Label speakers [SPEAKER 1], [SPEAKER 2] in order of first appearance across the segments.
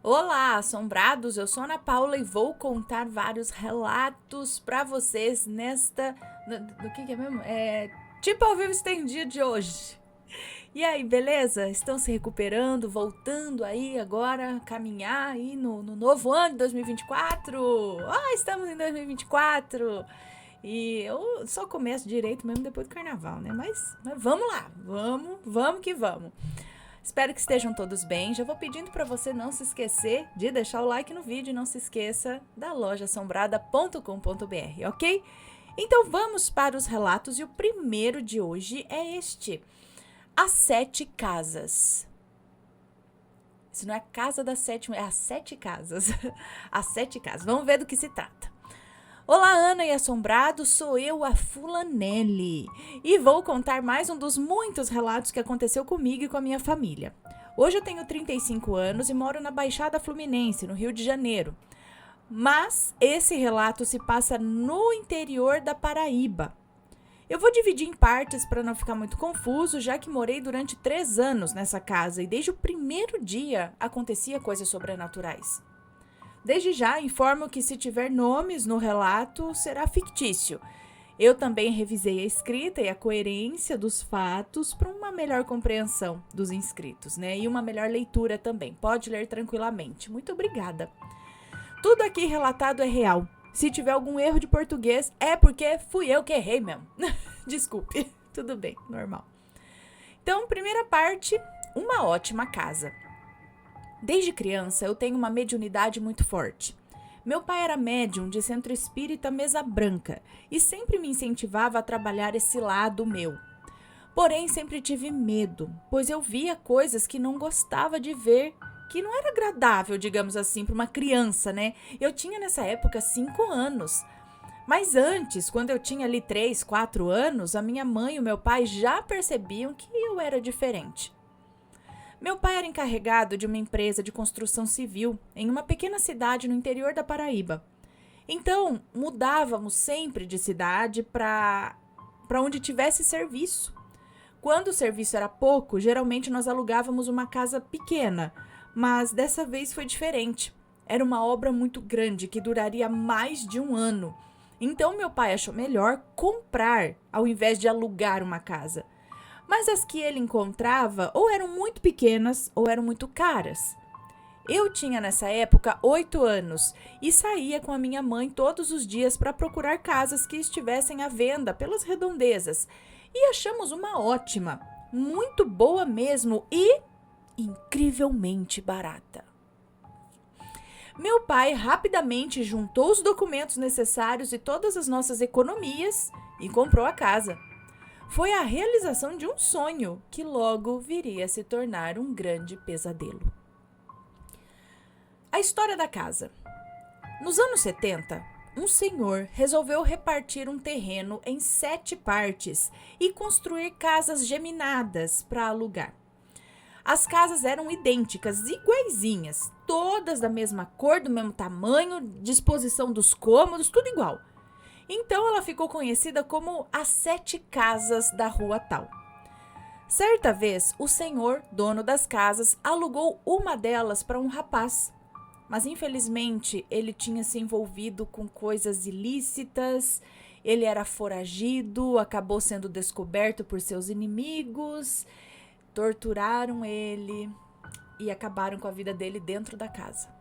[SPEAKER 1] Olá, assombrados! Eu sou Ana Paula e vou contar vários relatos para vocês nesta. Do que é mesmo? Tipo ao vivo estendido de hoje. E aí, beleza? Estão se recuperando, voltando aí agora, caminhar aí no novo ano de 2024? Estamos em 2024! E eu só começo direito mesmo depois do carnaval, né? Mas vamos lá, vamos que vamos. Espero que estejam todos bem. Já vou pedindo para você não se esquecer de deixar o like no vídeo e não se esqueça da lojaassombrada.com.br, ok? Então vamos para os relatos e o primeiro de hoje é este: As Sete Casas. Isso não é a casa das sete, é as sete casas. As sete casas. Vamos ver do que se trata. Olá, Ana e assombrados, sou eu, a Fulanelli, e vou contar mais um dos muitos relatos que aconteceu comigo e com a minha família. Hoje eu tenho 35 anos e moro na Baixada Fluminense, no Rio de Janeiro. Mas esse relato se passa no interior da Paraíba. Eu vou dividir em partes para não ficar muito confuso, já que morei durante 3 anos nessa casa e desde o primeiro dia acontecia coisas sobrenaturais. Desde já, informo que se tiver nomes no relato, será fictício. Eu também revisei a escrita e a coerência dos fatos para uma melhor compreensão dos inscritos, né? E uma melhor leitura também. Pode ler tranquilamente. Muito obrigada. Tudo aqui relatado é real. Se tiver algum erro de português, é porque fui eu que errei mesmo. Desculpe. Tudo bem, normal. Então, primeira parte, uma ótima casa. Desde criança, eu tenho uma mediunidade muito forte. Meu pai era médium de centro espírita Mesa Branca e sempre me incentivava a trabalhar esse lado meu. Porém, sempre tive medo, pois eu via coisas que não gostava de ver, que não era agradável, digamos assim, para uma criança, né? Eu tinha nessa época 5 anos. Mas antes, quando eu tinha ali 3, 4 anos, a minha mãe e o meu pai já percebiam que eu era diferente. Meu pai era encarregado de uma empresa de construção civil em uma pequena cidade no interior da Paraíba. Então, mudávamos sempre de cidade para onde tivesse serviço. Quando o serviço era pouco, geralmente nós alugávamos uma casa pequena, mas dessa vez foi diferente. Era uma obra muito grande que duraria mais de um ano. Então, meu pai achou melhor comprar ao invés de alugar uma casa. Mas as que ele encontrava ou eram muito pequenas ou eram muito caras. Eu tinha nessa época 8 anos e saía com a minha mãe todos os dias para procurar casas que estivessem à venda pelas redondezas. E achamos uma ótima, muito boa mesmo e incrivelmente barata. Meu pai rapidamente juntou os documentos necessários e todas as nossas economias e comprou a casa. Foi a realização de um sonho que logo viria a se tornar um grande pesadelo. A história da casa. Nos anos 70, um senhor resolveu repartir um terreno em 7 partes e construir casas geminadas para alugar. As casas eram idênticas, iguaizinhas, todas da mesma cor, do mesmo tamanho, disposição dos cômodos, tudo igual. Então ela ficou conhecida como as 7 casas da rua tal. Certa vez, o senhor, dono das casas, alugou uma delas para um rapaz. Mas infelizmente ele tinha se envolvido com coisas ilícitas, ele era foragido, acabou sendo descoberto por seus inimigos, torturaram ele e acabaram com a vida dele dentro da casa.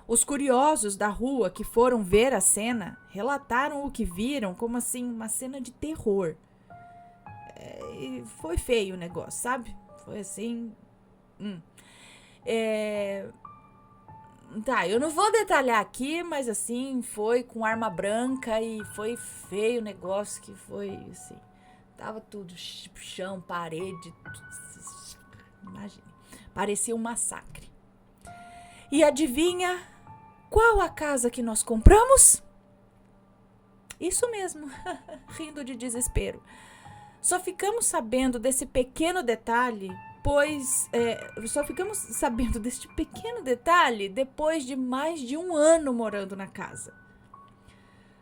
[SPEAKER 1] Os curiosos da rua que foram ver a cena relataram o que viram como assim uma cena de terror. E foi feio o negócio, sabe? Foi assim. Tá, eu não vou detalhar aqui, mas assim, foi com arma branca e foi feio o negócio, que foi assim. Tava tudo chão, parede. Imagine. Parecia um massacre. E adivinha qual a casa que nós compramos? Isso mesmo, rindo de desespero. Só ficamos sabendo desse pequeno detalhe, depois de mais de um ano morando na casa.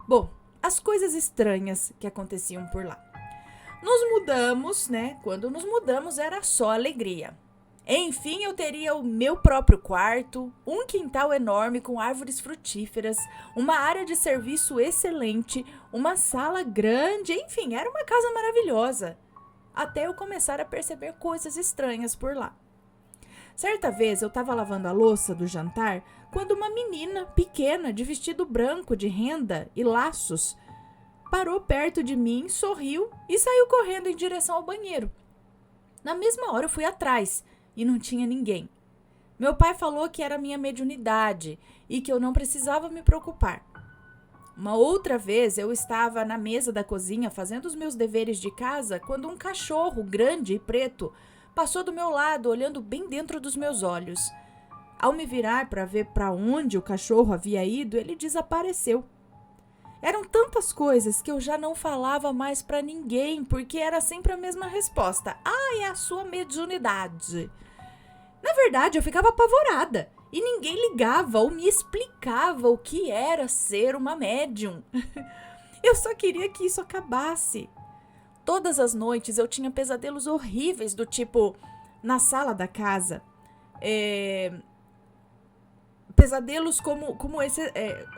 [SPEAKER 1] Bom, as coisas estranhas que aconteciam por lá. Nos mudamos, né? Quando nos mudamos era só alegria. Enfim, eu teria o meu próprio quarto, um quintal enorme com árvores frutíferas, uma área de serviço excelente, uma sala grande, enfim, era uma casa maravilhosa. Até eu começar a perceber coisas estranhas por lá. Certa vez eu estava lavando a louça do jantar quando uma menina pequena de vestido branco de renda e laços parou perto de mim, sorriu e saiu correndo em direção ao banheiro. Na mesma hora eu fui atrás e não tinha ninguém. Meu pai falou que era minha mediunidade e que eu não precisava me preocupar. Uma outra vez eu estava na mesa da cozinha fazendo os meus deveres de casa quando um cachorro grande e preto passou do meu lado, olhando bem dentro dos meus olhos. Ao me virar para ver para onde o cachorro havia ido, ele desapareceu. Eram tantas coisas que eu já não falava mais para ninguém, porque era sempre a mesma resposta. Ah, é a sua mediunidade. Na verdade, eu ficava apavorada e ninguém ligava ou me explicava o que era ser uma médium. Eu só queria que isso acabasse. Todas as noites eu tinha pesadelos horríveis do tipo, na sala da casa, pesadelos como esse,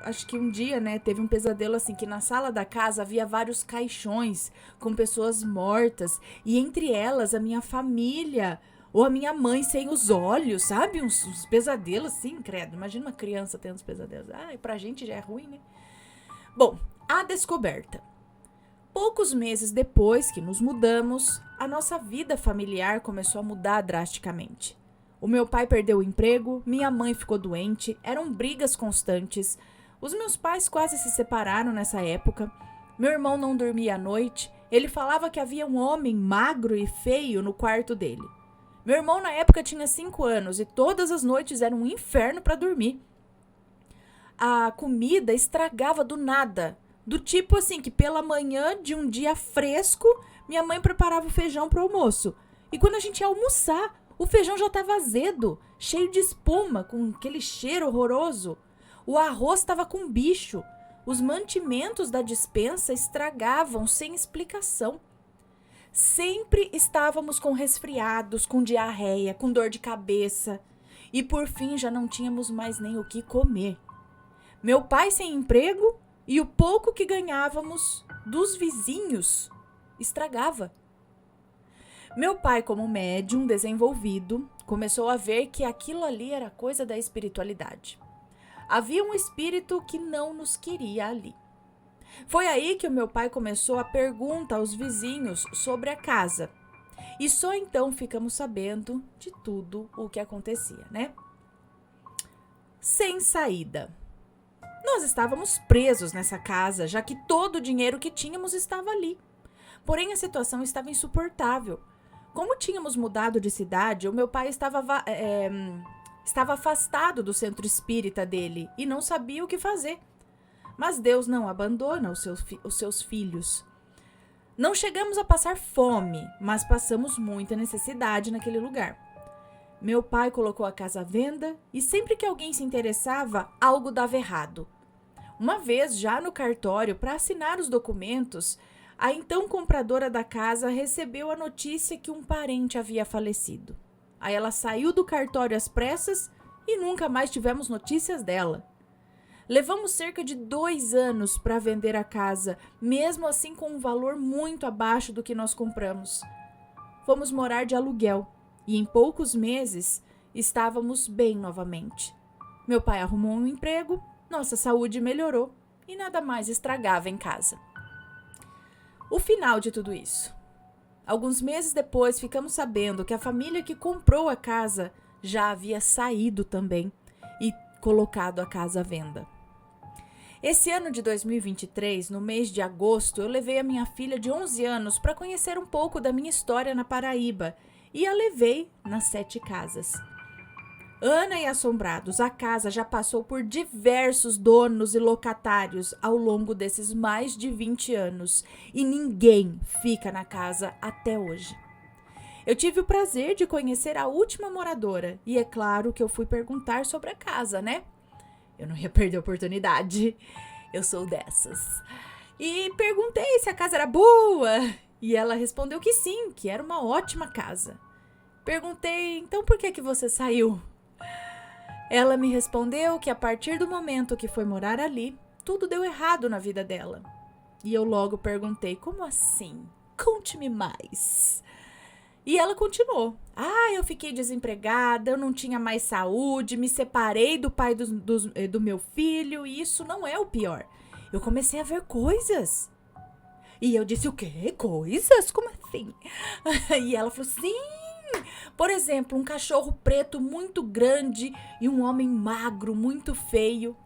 [SPEAKER 1] acho que um dia, né, teve um pesadelo assim, que na sala da casa havia vários caixões com pessoas mortas, e entre elas a minha família, ou a minha mãe sem os olhos, sabe? Uns pesadelos assim, credo, imagina uma criança tendo os pesadelos. Ah, pra gente já é ruim, né? Bom, a descoberta. Poucos meses depois que nos mudamos, a nossa vida familiar começou a mudar drasticamente. O meu pai perdeu o emprego, minha mãe ficou doente, eram brigas constantes. Os meus pais quase se separaram nessa época. Meu irmão não dormia à noite. Ele falava que havia um homem magro e feio no quarto dele. Meu irmão na época tinha 5 anos e todas as noites era um inferno para dormir. A comida estragava do nada. Do tipo assim, que pela manhã de um dia fresco, minha mãe preparava o feijão para o almoço. E quando a gente ia almoçar, o feijão já estava azedo, cheio de espuma, com aquele cheiro horroroso. O arroz estava com bicho. Os mantimentos da despensa estragavam sem explicação. Sempre estávamos com resfriados, com diarreia, com dor de cabeça. E por fim já não tínhamos mais nem o que comer. Meu pai sem emprego e o pouco que ganhávamos dos vizinhos estragava. Meu pai, como médium desenvolvido, começou a ver que aquilo ali era coisa da espiritualidade. Havia um espírito que não nos queria ali. Foi aí que o meu pai começou a perguntar aos vizinhos sobre a casa. E só então ficamos sabendo de tudo o que acontecia, né? Sem saída. Nós estávamos presos nessa casa, já que todo o dinheiro que tínhamos estava ali. Porém, a situação estava insuportável. Como tínhamos mudado de cidade, o meu pai estava afastado do centro espírita dele e não sabia o que fazer. Mas Deus não abandona os seus filhos. Não chegamos a passar fome, mas passamos muita necessidade naquele lugar. Meu pai colocou a casa à venda e sempre que alguém se interessava, algo dava errado. Uma vez, já no cartório, para assinar os documentos, a então compradora da casa recebeu a notícia que um parente havia falecido. Aí ela saiu do cartório às pressas e nunca mais tivemos notícias dela. Levamos cerca de 2 anos para vender a casa, mesmo assim com um valor muito abaixo do que nós compramos. Fomos morar de aluguel e em poucos meses estávamos bem novamente. Meu pai arrumou um emprego, nossa saúde melhorou e nada mais estragava em casa. O final de tudo isso. Alguns meses depois ficamos sabendo que a família que comprou a casa já havia saído também e colocado a casa à venda. Esse ano de 2023, no mês de agosto, eu levei a minha filha de 11 anos para conhecer um pouco da minha história na Paraíba e a levei nas 7 casas. Ana e assombrados, a casa já passou por diversos donos e locatários ao longo desses mais de 20 anos e ninguém fica na casa até hoje. Eu tive o prazer de conhecer a última moradora e é claro que eu fui perguntar sobre a casa, né? Eu não ia perder a oportunidade. Eu sou dessas. E perguntei se a casa era boa. E ela respondeu que sim, que era uma ótima casa. Perguntei, então por que você saiu? Ela me respondeu que a partir do momento que foi morar ali, tudo deu errado na vida dela. E eu logo perguntei, como assim? Conte-me mais. E ela continuou. Eu fiquei desempregada, eu não tinha mais saúde, me separei do pai do meu filho e isso não é o pior. Eu comecei a ver coisas. E eu disse, o quê? Coisas? Como assim? E ela falou, sim. Por exemplo, um cachorro preto muito grande e um homem magro, muito feio.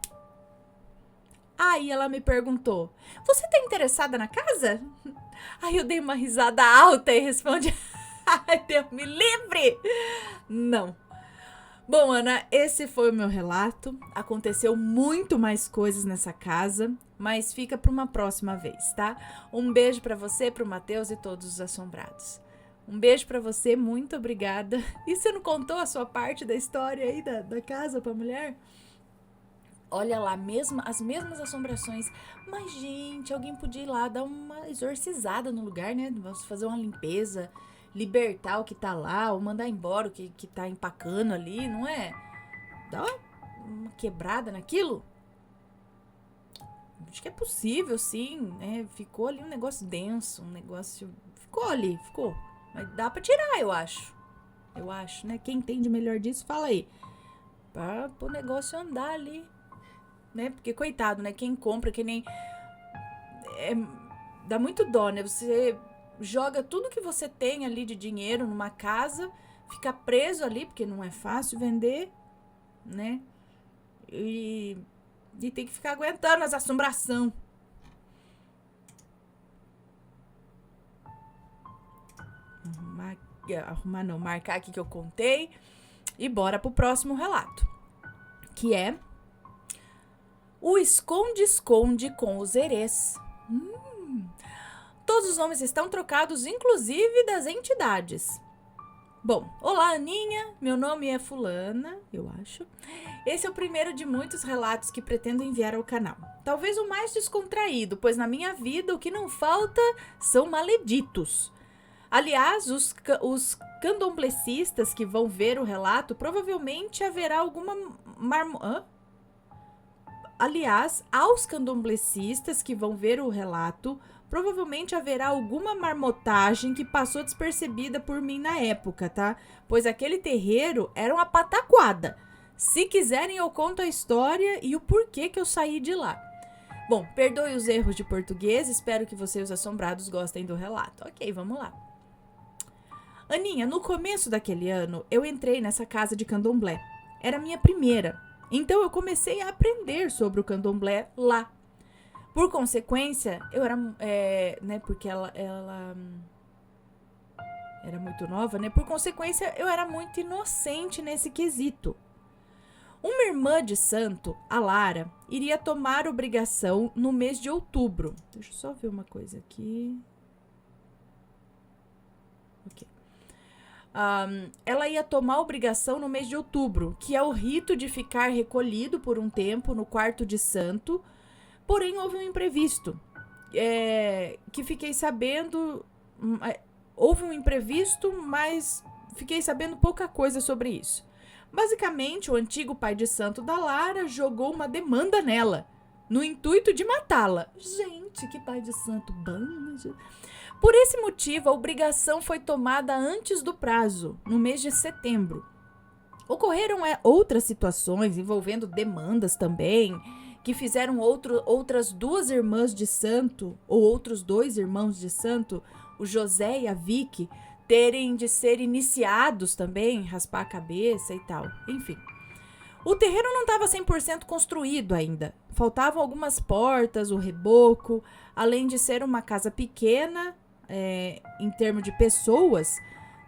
[SPEAKER 1] Aí ela me perguntou, você tá interessada na casa? Aí eu dei uma risada alta e respondi, ai, Deus me livre! Não. Bom, Ana, esse foi o meu relato. Aconteceu muito mais coisas nessa casa, mas fica para uma próxima vez, tá? Um beijo para você, pro Matheus e todos os assombrados. Um beijo pra você, muito obrigada. E você não contou a sua parte da história aí da casa pra mulher? Olha lá, as mesmas assombrações. Mas, gente, alguém podia ir lá dar uma exorcizada no lugar, né? Vamos fazer uma limpeza, libertar o que tá lá, ou mandar embora o que tá empacando ali, não é? Dá uma quebrada naquilo? Acho que é possível, sim, né? Ficou ali um negócio denso, um negócio... Ficou. Mas dá pra tirar, eu acho. Eu acho, né? Quem entende melhor disso, fala aí. Pra o negócio andar ali, né? Porque, coitado, né? Quem compra, que nem... dá muito dó, né? Você joga tudo que você tem ali de dinheiro numa casa, fica preso ali, porque não é fácil vender, né? E tem que ficar aguentando as assombrações. Marcar aqui que eu contei e bora pro próximo relato, que é o esconde-esconde com os herês. Todos os nomes estão trocados, inclusive das entidades. Bom, olá Aninha, meu nome é fulana, eu acho. Esse é o primeiro de muitos relatos que pretendo enviar ao canal. Talvez o mais descontraído, pois na minha vida o que não falta são maleditos. Aliás, os candomblecistas que vão ver o relato, provavelmente haverá alguma aos candomblecistas que vão ver o relato, provavelmente haverá alguma marmotagem que passou despercebida por mim na época, tá? Pois aquele terreiro era uma pataquada. Se quiserem, eu conto a história e o porquê que eu saí de lá. Bom, perdoe os erros de português, espero que vocês, os assombrados, gostem do relato. Ok, vamos lá. Aninha, no começo daquele ano, eu entrei nessa casa de candomblé. Era a minha primeira. Então, eu comecei a aprender sobre o candomblé lá. Por consequência, eu era... né, porque ela era muito nova, né? Por consequência, eu era muito inocente nesse quesito. Uma irmã de santo, a Lara, iria tomar obrigação no mês de outubro. Deixa eu só ver uma coisa aqui. Ok. Ela ia tomar obrigação no mês de outubro, que é o rito de ficar recolhido por um tempo no quarto de santo. Porém, houve um imprevisto, que fiquei sabendo... Houve um imprevisto, mas fiquei sabendo pouca coisa sobre isso. Basicamente, o antigo pai de santo da Lara jogou uma demanda nela, no intuito de matá-la. Gente, que pai de santo bom! Por esse motivo, a obrigação foi tomada antes do prazo, no mês de setembro. Ocorreram outras situações envolvendo demandas também, que fizeram outras duas irmãs de santo, ou outros dois irmãos de santo, o José e a Vicky, terem de ser iniciados também, raspar a cabeça e tal. Enfim. O terreiro não estava 100% construído ainda. Faltavam algumas portas, o reboco, além de ser uma casa pequena, em termos de pessoas,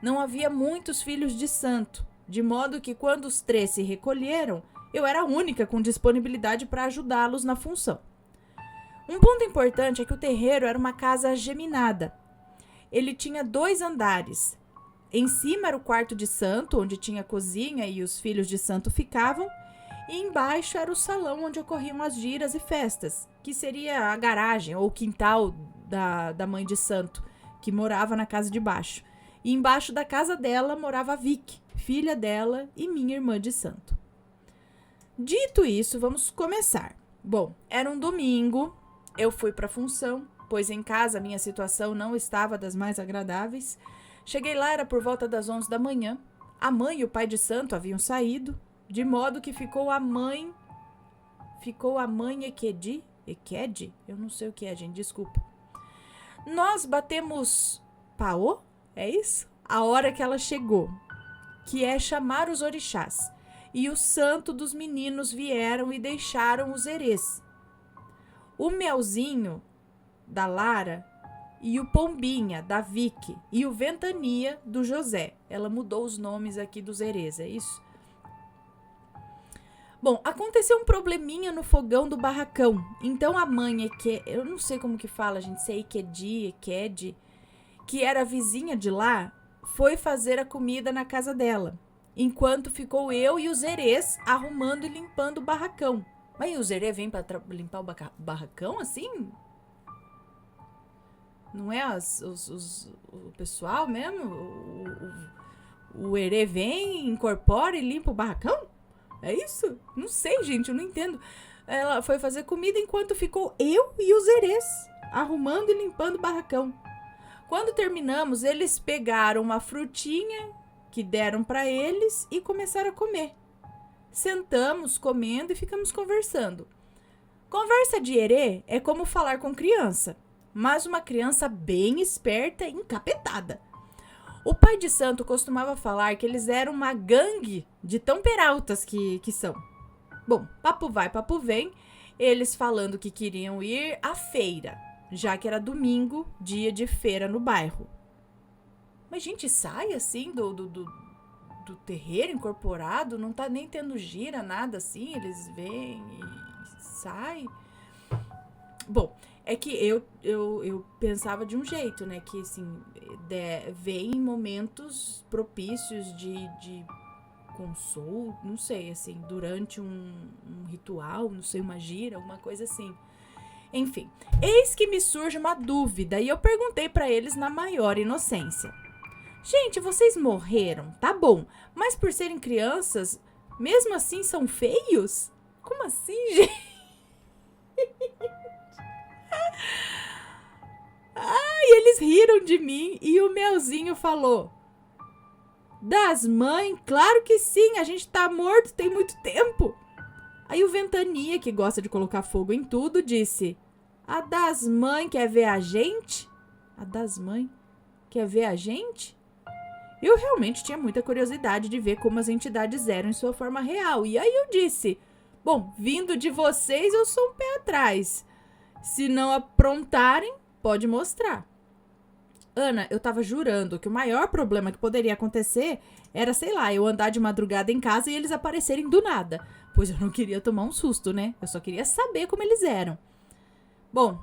[SPEAKER 1] não havia muitos filhos de santo, de modo que quando os 3 se recolheram, eu era a única com disponibilidade para ajudá-los na função. Um ponto importante é que o terreiro era uma casa geminada. Ele tinha 2 andares. Em cima era o quarto de santo, onde tinha a cozinha e os filhos de santo ficavam, e embaixo era o salão onde ocorriam as giras e festas, que seria a garagem ou o quintal da mãe de santo, que morava na casa de baixo. E embaixo da casa dela morava a Vicky, filha dela e minha irmã de santo. Dito isso, vamos começar. Bom, era um domingo, eu fui para a função, pois em casa minha situação não estava das mais agradáveis. Cheguei lá, era por volta das 11 da manhã. A mãe e o pai de santo haviam saído, de modo que ficou a mãe Ekede? Eu não sei o que é, gente, desculpa. Nós batemos paô, é isso? A hora que ela chegou, que é chamar os orixás. E o santo dos meninos vieram e deixaram os herês. O Melzinho, da Lara, e o Pombinha, da Vicky, e o Ventania, do José. Ela mudou os nomes aqui dos herês, é isso? Bom, aconteceu um probleminha no fogão do barracão. Então a mãe, eu não sei como que fala, gente, se é Ekede, que era vizinha de lá, foi fazer a comida na casa dela. Enquanto ficou eu e os herês arrumando e limpando o barracão. Mas os herês vêm para limpar o barracão assim? Não é o pessoal mesmo? O herê vem, incorpora e limpa o barracão? É isso? Não sei, gente, eu não entendo. Ela foi fazer comida enquanto ficou eu e os herês arrumando e limpando o barracão. Quando terminamos, eles pegaram uma frutinha que deram para eles e começaram a comer. Sentamos comendo e ficamos conversando. Conversa de herê é como falar com criança, mas uma criança bem esperta e encapetada. O pai de santo costumava falar que eles eram uma gangue de tão peraltas que são. Bom, papo vai, papo vem, eles falando que queriam ir à feira, já que era domingo, dia de feira no bairro. Mas, gente, sai assim do terreiro incorporado, não tá nem tendo gira, nada assim, eles vêm e saem. Bom, é que eu pensava de um jeito, né, que assim, vem momentos propícios de consolo, não sei, assim, durante um ritual, não sei, uma gira, alguma coisa assim. Enfim, eis que me surge uma dúvida e eu perguntei pra eles na maior inocência. Gente, vocês morreram, tá bom, mas por serem crianças, mesmo assim são feios? Como assim, gente? Ai, eles riram de mim e o Melzinho falou: das mães? Claro que sim, a gente tá morto tem muito tempo. Aí o Ventania, que gosta de colocar fogo em tudo, disse: a das mães quer ver a gente? A das mães quer ver a gente? Eu realmente tinha muita curiosidade de ver como as entidades eram em sua forma real. E aí eu disse: bom, vindo de vocês eu sou um pé atrás. Se não aprontarem, pode mostrar. Ana, eu tava jurando que o maior problema que poderia acontecer era, sei lá, eu andar de madrugada em casa e eles aparecerem do nada. Pois eu não queria tomar um susto, né? Eu só queria saber como eles eram. Bom,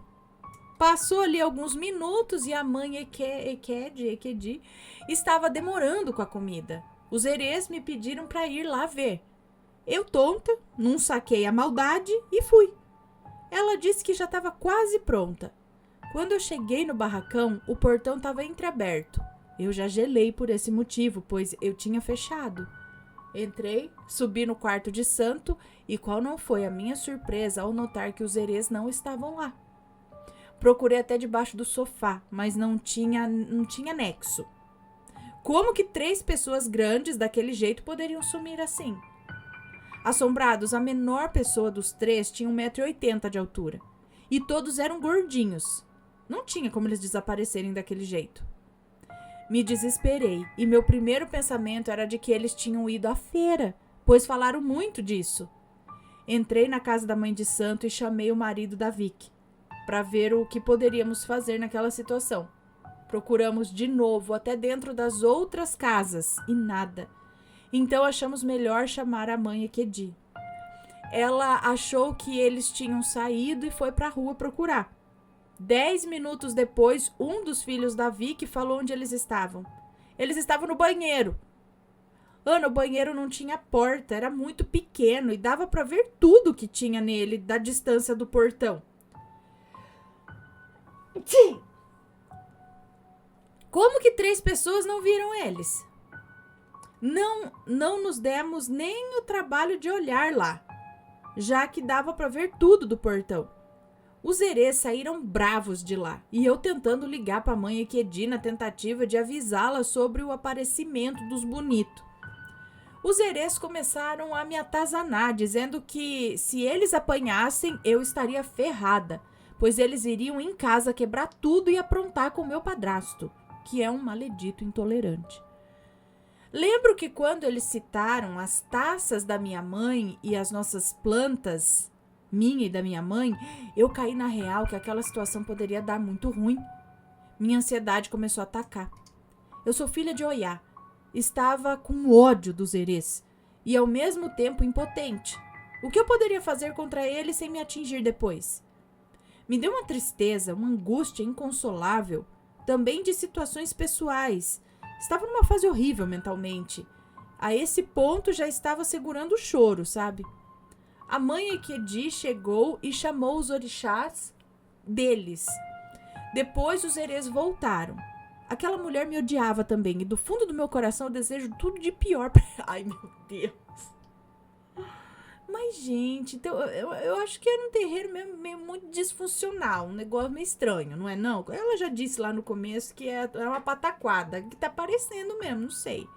[SPEAKER 1] passou ali alguns minutos e a mãe Ekede estava demorando com a comida. Os herês me pediram para ir lá ver. Eu, tonta, não saquei a maldade e fui. Ela disse que já estava quase pronta. Quando eu cheguei no barracão, o portão estava entreaberto. Eu já gelei por esse motivo, pois eu tinha fechado. Entrei, subi no quarto de santo e qual não foi a minha surpresa ao notar que os herês não estavam lá. Procurei até debaixo do sofá, mas não tinha nexo. Como que 3 pessoas grandes daquele jeito poderiam sumir assim? Assombrados, a menor pessoa dos 3 tinha 1,80 m de altura. E todos eram gordinhos. Não tinha como eles desaparecerem daquele jeito. Me desesperei e meu primeiro pensamento era de que eles tinham ido à feira, pois falaram muito disso. Entrei na casa da mãe de santo e chamei o marido da Vicky para ver o que poderíamos fazer naquela situação. Procuramos de novo até dentro das outras casas e nada. Então achamos melhor chamar a mãe Ekede. Ela achou que eles tinham saído e foi para a rua procurar. 10 minutos depois, um dos filhos da Vicky falou onde eles estavam. Eles estavam no banheiro. Ana, o banheiro não tinha porta, era muito pequeno e dava para ver tudo que tinha nele da distância do portão. Como que 3 pessoas não viram eles? Não nos demos nem o trabalho de olhar lá, já que dava para ver tudo do portão. Os herês saíram bravos de lá, e eu tentando ligar para a mãe Equedi na tentativa de avisá-la sobre o aparecimento dos bonitos. Os herês começaram a me atazanar, dizendo que se eles apanhassem, eu estaria ferrada, pois eles iriam em casa quebrar tudo e aprontar com meu padrasto, que é um maledito intolerante. Lembro que quando eles citaram as taças da minha mãe e as nossas plantas, minha e da minha mãe, eu caí na real que aquela situação poderia dar muito ruim. Minha ansiedade começou a atacar. Eu sou filha de Oiá. Estava com ódio dos herês e ao mesmo tempo impotente. O que eu poderia fazer contra eles sem me atingir depois? Me deu uma tristeza, uma angústia inconsolável, também de situações pessoais. Estava numa fase horrível mentalmente. A esse ponto já estava segurando o choro, sabe? A mãe Equedi chegou e chamou os orixás deles. Depois os herês voltaram. Aquela mulher me odiava também, e do fundo do meu coração eu desejo tudo de pior pra... Ai, meu Deus. Mas, gente, então, eu acho que era um terreiro meio muito disfuncional, um negócio meio estranho, não é não? Ela já disse lá no começo que é uma pataquada, que tá parecendo mesmo, não sei.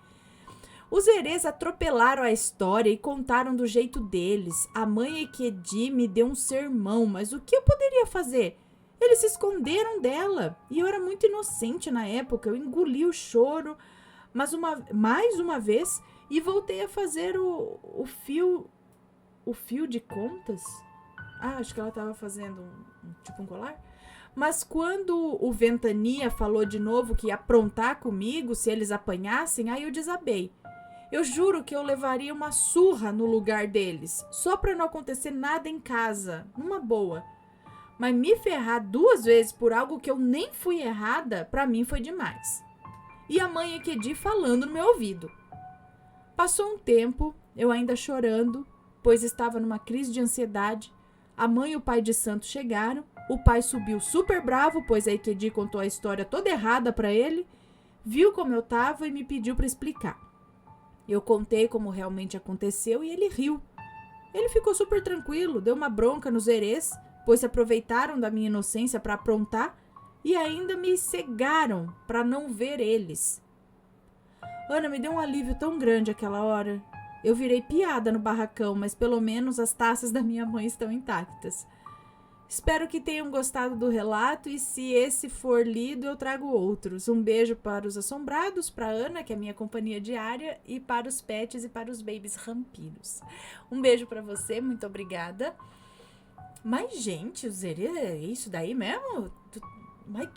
[SPEAKER 1] Os herês atropelaram a história e contaram do jeito deles. A mãe Equedi me deu um sermão, mas o que eu poderia fazer? Eles se esconderam dela e eu era muito inocente na época. Eu engoli o choro mais uma vez e voltei a fazer o fio de contas. Acho que ela estava fazendo tipo um colar. Mas quando o Ventania falou de novo que ia aprontar comigo se eles apanhassem, aí eu desabei. Eu juro que eu levaria uma surra no lugar deles, só para não acontecer nada em casa, numa boa. Mas me ferrar 2 vezes por algo que eu nem fui errada, pra mim foi demais. E a mãe Equedi falando no meu ouvido. Passou um tempo, eu ainda chorando, pois estava numa crise de ansiedade. A mãe e o pai de santo chegaram. O pai subiu super bravo, pois a Equedi contou a história toda errada pra ele. Viu como eu tava e me pediu pra explicar. Eu contei como realmente aconteceu e ele riu. Ele ficou super tranquilo, deu uma bronca nos herês, pois se aproveitaram da minha inocência para aprontar e ainda me cegaram para não ver eles. Ana, me deu um alívio tão grande aquela hora. Eu virei piada no barracão, mas pelo menos as taças da minha mãe estão intactas. Espero que tenham gostado do relato e se esse for lido eu trago outros. Um beijo para os assombrados, para Ana, que é minha companhia diária, e para os pets e para os babies rampiros. Um beijo para você, muito obrigada. Mas, gente, é isso daí mesmo? Mas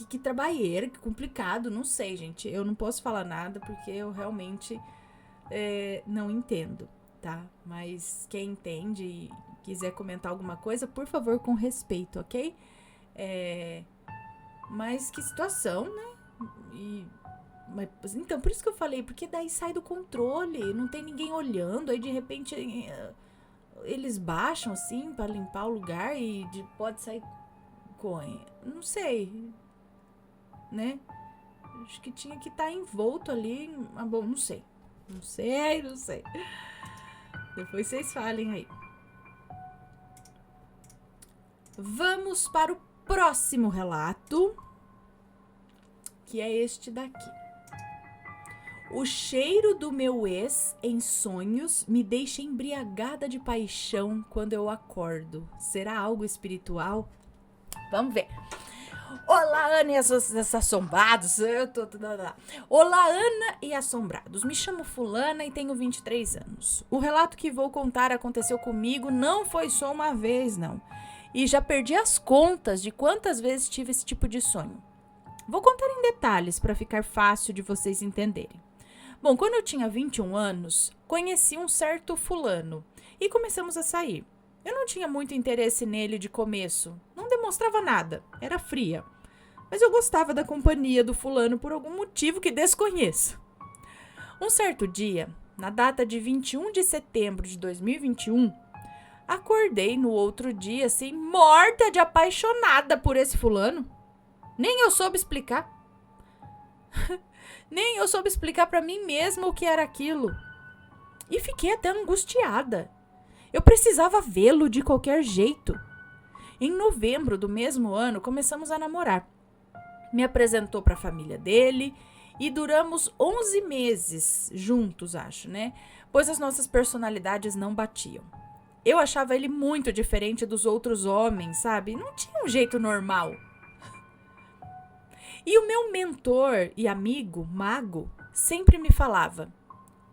[SPEAKER 1] que trabalheira, que complicado, não sei, gente. Eu não posso falar nada porque eu realmente não entendo, tá? Mas quem entende e quiser comentar alguma coisa, por favor, com respeito, ok? Mas que situação, né? Então, por isso que eu falei, porque daí sai do controle, não tem ninguém olhando, aí de repente eles baixam assim para limpar o lugar e pode sair com... Não sei, né? Acho que tinha que estar envolto ali. Bom, não sei. Não sei. Depois vocês falem aí. Vamos para o próximo relato, que é este daqui. O cheiro do meu ex em sonhos me deixa embriagada de paixão quando eu acordo. Será algo espiritual? Vamos ver. Olá, Ana e assombrados. Olá, Ana e assombrados. Me chamo Fulana e tenho 23 anos. O relato que vou contar aconteceu comigo não foi só uma vez, não. E já perdi as contas de quantas vezes tive esse tipo de sonho. Vou contar em detalhes para ficar fácil de vocês entenderem. Bom, quando eu tinha 21 anos, conheci um certo fulano e começamos a sair. Eu não tinha muito interesse nele de começo, não demonstrava nada, era fria. Mas eu gostava da companhia do fulano por algum motivo que desconheço. Um certo dia, na data de 21 de setembro de 2021, acordei no outro dia assim, morta de apaixonada por esse fulano. Nem eu soube explicar. Nem eu soube explicar para mim mesma o que era aquilo. E fiquei até angustiada. Eu precisava vê-lo de qualquer jeito. Em novembro do mesmo ano, começamos a namorar. Me apresentou para a família dele e duramos 11 meses juntos, acho, né? Pois as nossas personalidades não batiam. Eu achava ele muito diferente dos outros homens, sabe? Não tinha um jeito normal. E o meu mentor e amigo, Mago, sempre me falava: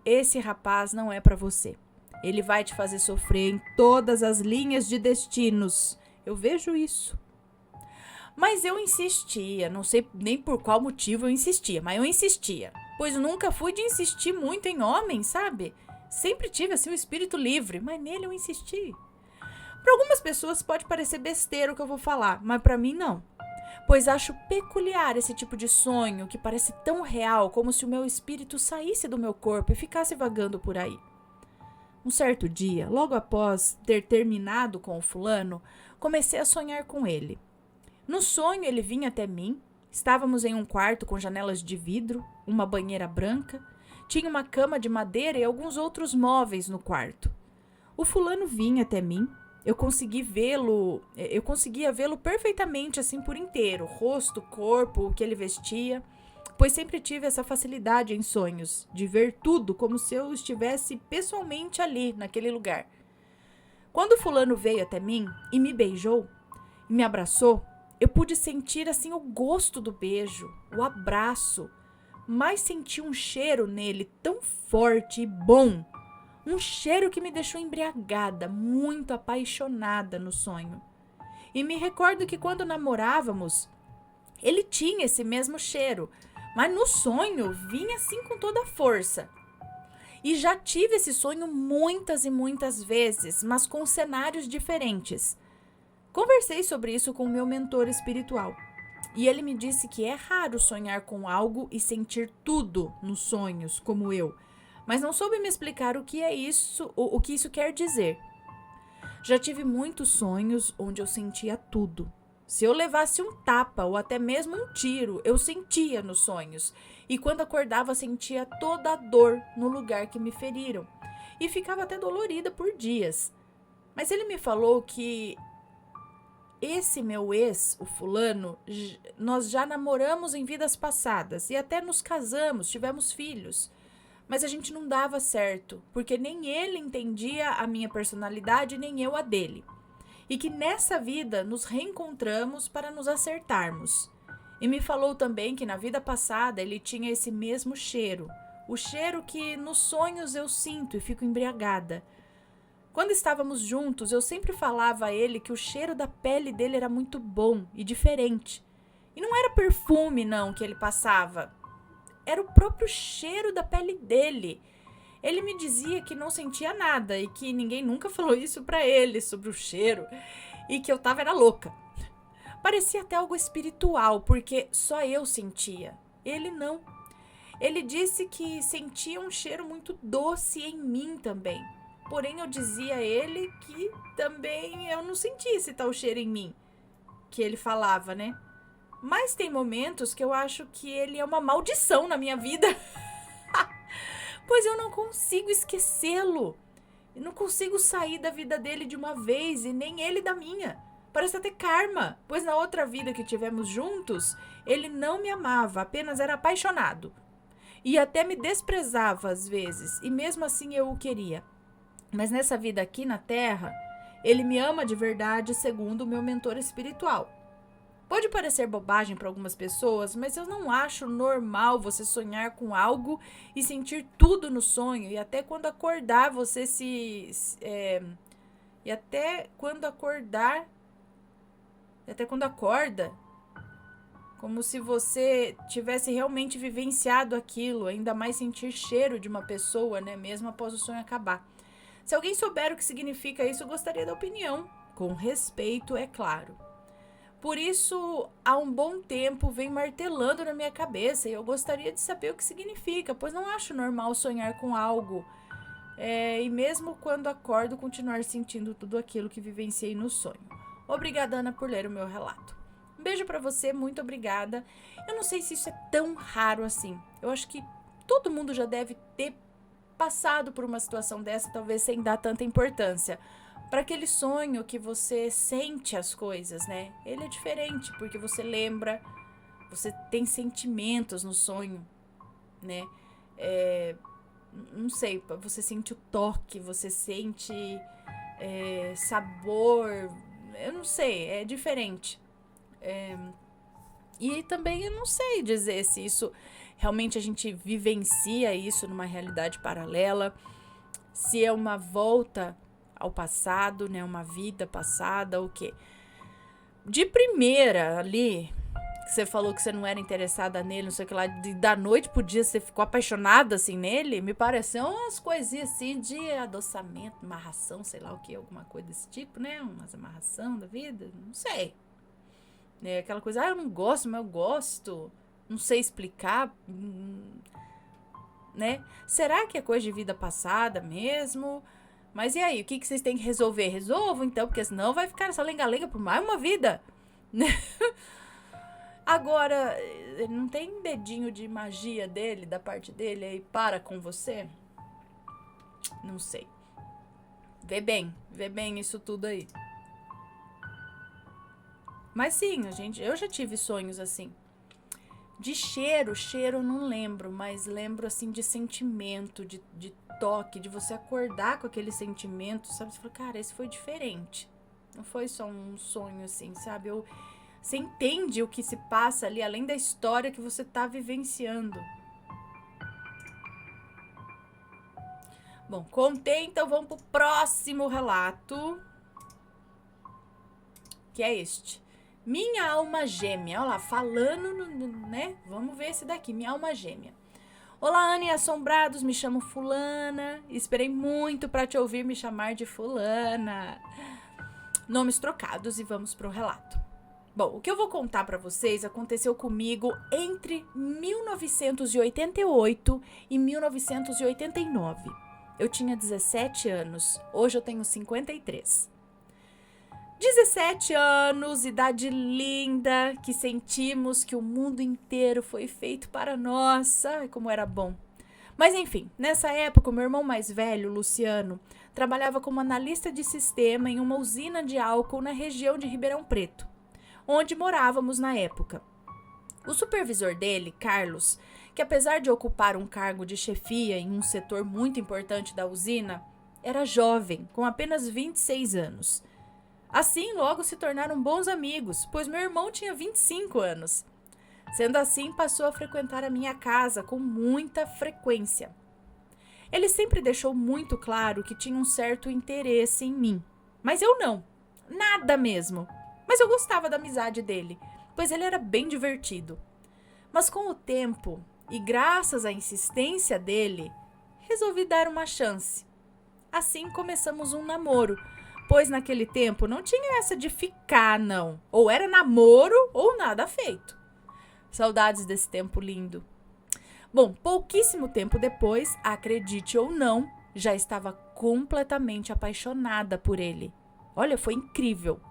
[SPEAKER 1] esse rapaz não é para você. Ele vai te fazer sofrer em todas as linhas de destinos. Eu vejo isso. Mas eu insistia, não sei nem por qual motivo eu insistia, mas eu insistia. Pois nunca fui de insistir muito em homens, sabe? Sempre tive assim um espírito livre, mas nele eu insisti. Para algumas pessoas pode parecer besteira o que eu vou falar, mas para mim não. Pois acho peculiar esse tipo de sonho que parece tão real como se o meu espírito saísse do meu corpo e ficasse vagando por aí. Um certo dia, logo após ter terminado com o fulano, comecei a sonhar com ele. No sonho ele vinha até mim, estávamos em um quarto com janelas de vidro, uma banheira branca, tinha uma cama de madeira e alguns outros móveis no quarto. O fulano vinha até mim, eu conseguia vê-lo perfeitamente assim por inteiro, rosto, corpo, o que ele vestia, pois sempre tive essa facilidade em sonhos, de ver tudo como se eu estivesse pessoalmente ali, naquele lugar. Quando o fulano veio até mim e me beijou, e me abraçou, eu pude sentir assim o gosto do beijo, o abraço, mas senti um cheiro nele tão forte e bom, um cheiro que me deixou embriagada, muito apaixonada no sonho. E me recordo que quando namorávamos, ele tinha esse mesmo cheiro, mas no sonho vinha assim com toda a força. E já tive esse sonho muitas e muitas vezes, mas com cenários diferentes. Conversei sobre isso com o meu mentor espiritual. E ele me disse que é raro sonhar com algo e sentir tudo nos sonhos, como eu. Mas não soube me explicar o que é isso, o que isso quer dizer. Já tive muitos sonhos onde eu sentia tudo. Se eu levasse um tapa ou até mesmo um tiro, eu sentia nos sonhos. E quando acordava, sentia toda a dor no lugar que me feriram. E ficava até dolorida por dias. Mas ele me falou que esse meu ex, o fulano, nós já namoramos em vidas passadas e até nos casamos, tivemos filhos. Mas a gente não dava certo, porque nem ele entendia a minha personalidade, nem eu a dele. E que nessa vida nos reencontramos para nos acertarmos. E me falou também que na vida passada ele tinha esse mesmo cheiro, o cheiro que nos sonhos eu sinto e fico embriagada. Quando estávamos juntos, eu sempre falava a ele que o cheiro da pele dele era muito bom e diferente. E não era perfume, não, que ele passava. Era o próprio cheiro da pele dele. Ele me dizia que não sentia nada e que ninguém nunca falou isso pra ele sobre o cheiro e que eu era louca. Parecia até algo espiritual, porque só eu sentia. Ele não. Ele disse que sentia um cheiro muito doce em mim também. Porém, eu dizia a ele que também eu não sentisse tal cheiro em mim, que ele falava, né? Mas tem momentos que eu acho que ele é uma maldição na minha vida, pois eu não consigo esquecê-lo. Eu não consigo sair da vida dele de uma vez e nem ele da minha. Parece até karma, pois na outra vida que tivemos juntos, ele não me amava, apenas era apaixonado. E até me desprezava às vezes, e mesmo assim eu o queria. Mas nessa vida aqui na Terra, ele me ama de verdade, segundo o meu mentor espiritual. Pode parecer bobagem para algumas pessoas, mas eu não acho normal você sonhar com algo e sentir tudo no sonho. E até quando acordar, e até quando acorda, como se você tivesse realmente vivenciado aquilo, ainda mais sentir cheiro de uma pessoa, né? Mesmo após o sonho acabar. Se alguém souber o que significa isso, eu gostaria da opinião. Com respeito, é claro. Por isso, há um bom tempo, vem martelando na minha cabeça e eu gostaria de saber o que significa, pois não acho normal sonhar com algo. E mesmo quando acordo, continuar sentindo tudo aquilo que vivenciei no sonho. Obrigada, Ana, por ler o meu relato. Um beijo pra você, muito obrigada. Eu não sei se isso é tão raro assim. Eu acho que todo mundo já deve ter passado por uma situação dessa, talvez sem dar tanta importância. Para aquele sonho que você sente as coisas, né? Ele é diferente, porque você lembra, você tem sentimentos no sonho, né? Não sei, você sente o toque, você sente sabor, eu não sei, é diferente. E também eu não sei dizer se isso realmente a gente vivencia isso numa realidade paralela, se é uma volta ao passado, né, uma vida passada, o quê? De primeira ali, que você falou que você não era interessada nele, não sei o que lá, da noite pro dia você ficou apaixonada assim nele, me pareceu umas coisinhas assim de adoçamento, amarração, sei lá o que, alguma coisa desse tipo, né? Umas amarração da vida, não sei. É aquela coisa, eu não gosto, mas eu gosto, não sei explicar, né? Será que é coisa de vida passada mesmo? Mas e aí, o que vocês têm que resolver? Resolvam então, porque senão vai ficar nessa lenga-lenga por mais uma vida, né? Agora, não tem dedinho de magia dele, da parte dele, aí para com você? Não sei. Vê bem isso tudo aí. Mas sim, eu já tive sonhos assim. De cheiro eu não lembro, mas lembro assim de sentimento, de toque, de você acordar com aquele sentimento, sabe? Você fala, cara, esse foi diferente. Não foi só um sonho assim, sabe? Você entende o que se passa ali, além da história que você tá vivenciando. Bom, contei, então vamos pro próximo relato, que é este. Minha alma gêmea. Olha lá, falando, né? Vamos ver esse daqui, minha alma gêmea. Olá, Ana e assombrados, me chamo Fulana. Esperei muito para te ouvir me chamar de Fulana. Nomes trocados e vamos pro relato. Bom, o que eu vou contar para vocês aconteceu comigo entre 1988 e 1989. Eu tinha 17 anos, hoje eu tenho 53. 17 anos, idade linda, que sentimos que o mundo inteiro foi feito para nós. Ai, como era bom. Mas enfim, nessa época, o meu irmão mais velho, Luciano, trabalhava como analista de sistema em uma usina de álcool na região de Ribeirão Preto, onde morávamos na época. O supervisor dele, Carlos, que apesar de ocupar um cargo de chefia em um setor muito importante da usina, era jovem, com apenas 26 anos. Assim, logo se tornaram bons amigos, pois meu irmão tinha 25 anos. Sendo assim, passou a frequentar a minha casa com muita frequência. Ele sempre deixou muito claro que tinha um certo interesse em mim, mas eu não, nada mesmo. Mas eu gostava da amizade dele, pois ele era bem divertido. Mas com o tempo, e graças à insistência dele, resolvi dar uma chance. Assim começamos um namoro, pois naquele tempo não tinha essa de ficar, não. Ou era namoro ou nada feito. Saudades desse tempo lindo. Bom, pouquíssimo tempo depois, acredite ou não, já estava completamente apaixonada por ele. Olha, foi incrível.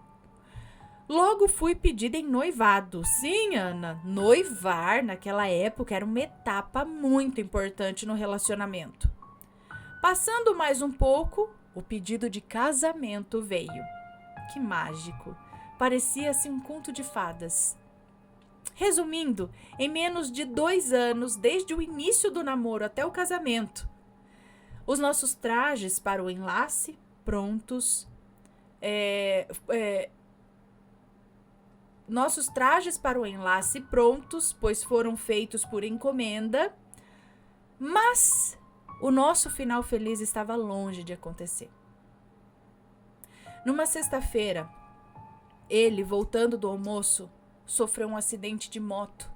[SPEAKER 1] Logo fui pedida em noivado. Sim, Ana, noivar naquela época era uma etapa muito importante no relacionamento. Passando mais um pouco, o pedido de casamento veio. Que mágico! Parecia-se um conto de fadas. Resumindo, em menos de 2 anos, desde o início do namoro até o casamento, os nossos trajes para o enlace prontos. Nossos trajes para o enlace prontos, pois foram feitos por encomenda, mas o nosso final feliz estava longe de acontecer. Numa sexta-feira, ele, voltando do almoço, sofreu um acidente de moto.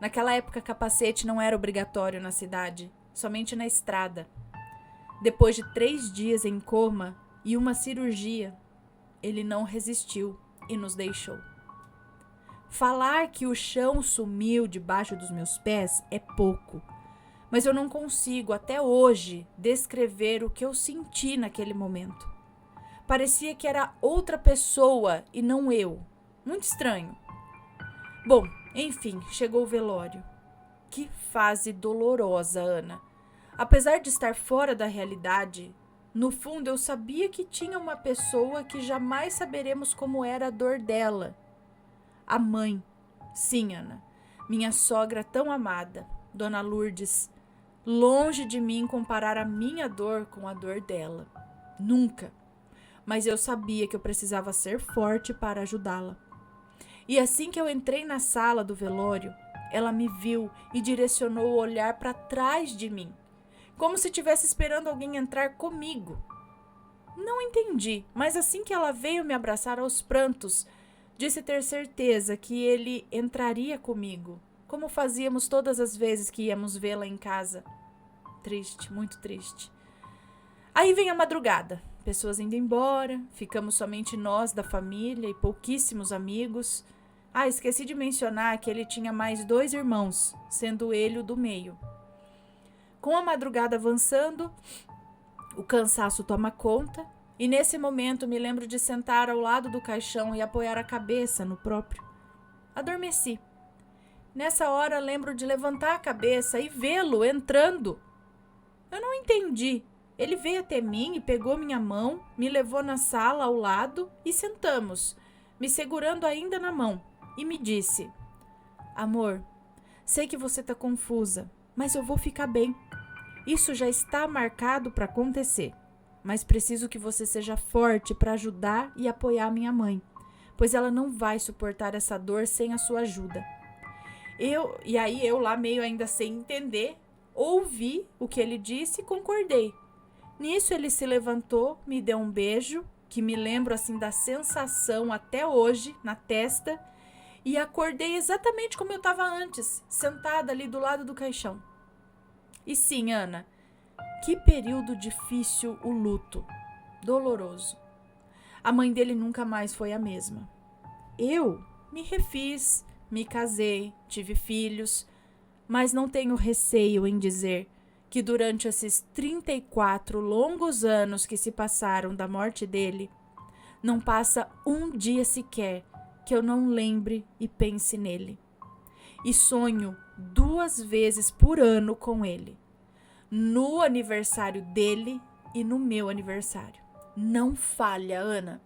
[SPEAKER 1] Naquela época, capacete não era obrigatório na cidade, somente na estrada. Depois de 3 dias em coma e uma cirurgia, ele não resistiu e nos deixou. Falar que o chão sumiu debaixo dos meus pés é pouco, mas eu não consigo até hoje descrever o que eu senti naquele momento. Parecia que era outra pessoa e não eu. Muito estranho. Bom, enfim, chegou o velório. Que fase dolorosa, Ana. Apesar de estar fora da realidade, no fundo eu sabia que tinha uma pessoa que jamais saberemos como era a dor dela. A mãe. Sim, Ana. Minha sogra tão amada, Dona Lourdes. Longe de mim comparar a minha dor com a dor dela. Nunca. Mas eu sabia que eu precisava ser forte para ajudá-la. E assim que eu entrei na sala do velório, ela me viu e direcionou o olhar para trás de mim, como se estivesse esperando alguém entrar comigo. Não entendi, mas assim que ela veio me abraçar aos prantos, disse ter certeza que ele entraria comigo, como fazíamos todas as vezes que íamos vê-la em casa. Triste, muito triste. Aí vem a madrugada, pessoas indo embora, ficamos somente nós da família e pouquíssimos amigos. Esqueci de mencionar que ele tinha mais 2 irmãos, sendo ele o do meio. Com a madrugada avançando, o cansaço toma conta e nesse momento me lembro de sentar ao lado do caixão e apoiar a cabeça no próprio. Adormeci. Nessa hora lembro de levantar a cabeça e vê-lo entrando. Eu não entendi. Ele veio até mim e pegou minha mão, me levou na sala ao lado e sentamos, me segurando ainda na mão, e me disse: amor, sei que você tá confusa, mas eu vou ficar bem. Isso já está marcado para acontecer, mas preciso que você seja forte para ajudar e apoiar minha mãe, pois ela não vai suportar essa dor sem a sua ajuda. E aí eu lá meio ainda sem entender, ouvi o que ele disse e concordei. Nisso ele se levantou, me deu um beijo, que me lembro assim da sensação até hoje na testa, e acordei exatamente como eu estava antes, sentada ali do lado do caixão. E sim, Ana, que período difícil o luto, doloroso. A mãe dele nunca mais foi a mesma. Eu me refiz, me casei, tive filhos, mas não tenho receio em dizer que durante esses 34 longos anos que se passaram da morte dele, não passa um dia sequer que eu não lembre e pense nele. E sonho 2 vezes por ano com ele, no aniversário dele e no meu aniversário. Não falha, Ana.